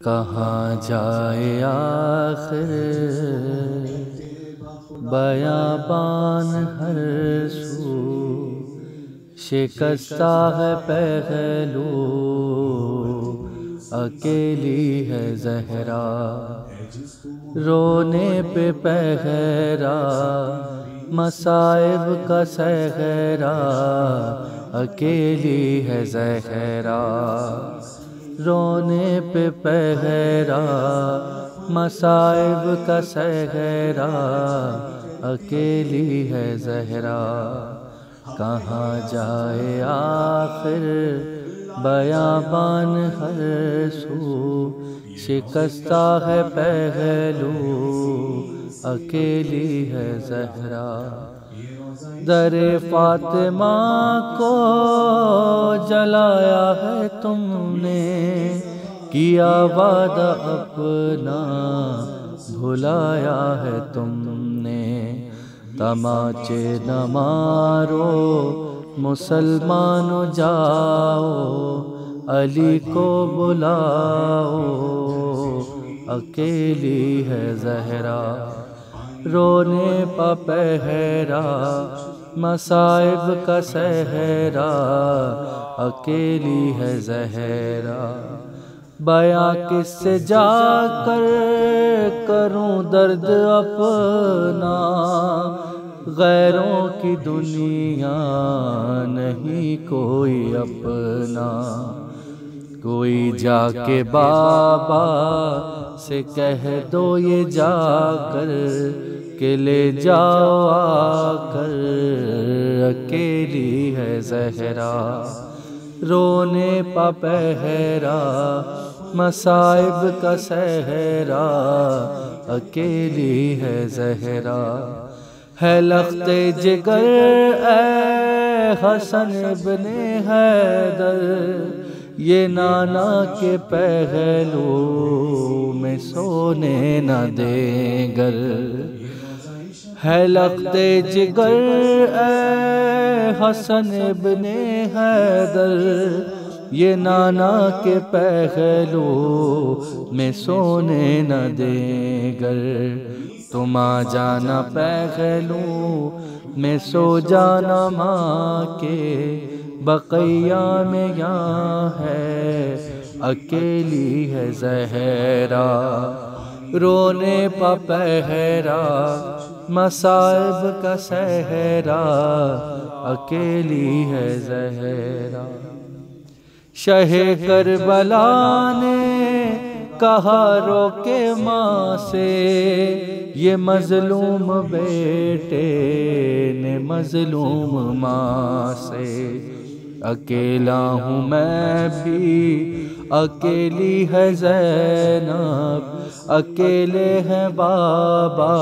کہاں جائے آخر بیابان ہر سو، شکستہ ہے پہلو اکیلی ہے زہرا، رونے پہ پہرا مصائب کا صحرا، اکیلی ہے زہرا، رونے پہ پہرا مصائب کا صحرا، اکیلی ہے زہرا، کہاں جائے آخر بیابان ہر سو، شکستہ ہے پہلو اکیلی ہے زہرا، در فاطمہ کو جلایا ہے تم نے، کیا وعدہ اپنا بھلایا ہے تم نے، تماچے نہ مارو مسلمانو جاؤ، علی کو بلاؤ، اکیلی ہے زہرا، رونے پہ پہرا مصائب کا صحرا، اکیلی ہے زہرا، بیاں کس سے جا کر کروں درد اپنا، غیروں کی دنیا نہیں کوئی اپنا، کوئی جا کے بابا سے کہہ دو یہ جا کر کہ لے جاؤ آ کر، اکیلی ہے زہرا، رونے پہ پہرا مصائب کا صحرا، اکیلی ہے زہرا، ہے لخت جگر اے حسن ابن حیدر، یہ نانا کے پہلو میں سونے نہ دیں گر، ہے لخت جگر اے حسن ابن حیدر، یہ نانا کے پہلو میں سونے نہ دیں گر، تم آ جانا پہلو میں سو جانا ماں کے بقیہ میں یہاں ہے، اکیلی ہے زہرا، رونے پہ پہرا مصائب کا صحرا، اکیلی ہے زہرا، شہ کربلا نے کہا روکے ماں سے، یہ مظلوم بیٹے نے مظلوم ماں سے، اکیلا ہوں میں بھی اکیلی ہے زینب، اکیلے ہیں بابا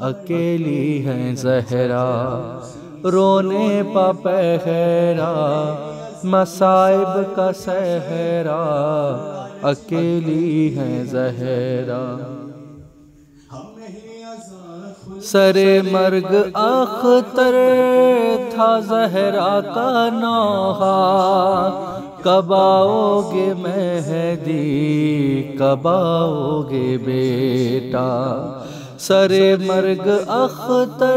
اکیلی ہے زہرا، رونے پہ پہرا مصائب کا صحرا، اکیلی ہے زہرا، سر مرگ اختر تھا زہرا کا نوحہ، کب آؤ گے مہدی کب آؤ گے بیٹا، سر مرگ اختر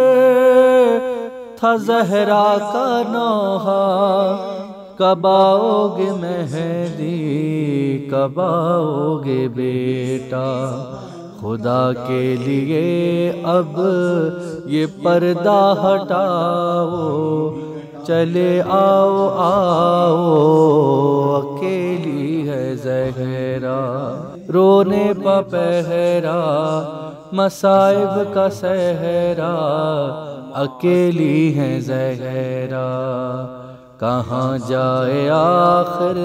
تھا زہرا کا نوحہ، کب آؤ گے مہدی کب آؤ گے بیٹا، خدا کے لیے اب یہ پردہ ہٹاؤ، چلے آؤ آؤ، اکیلی ہے زہرا، رونے پہ پہرا مصائب کا صحرا، اکیلی ہے زہرا، کہاں جائے آخر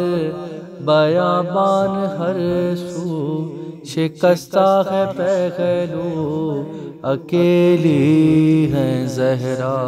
بیابان ہر سو، شکستہ ہے پہلو اکیلی ہے زہرا۔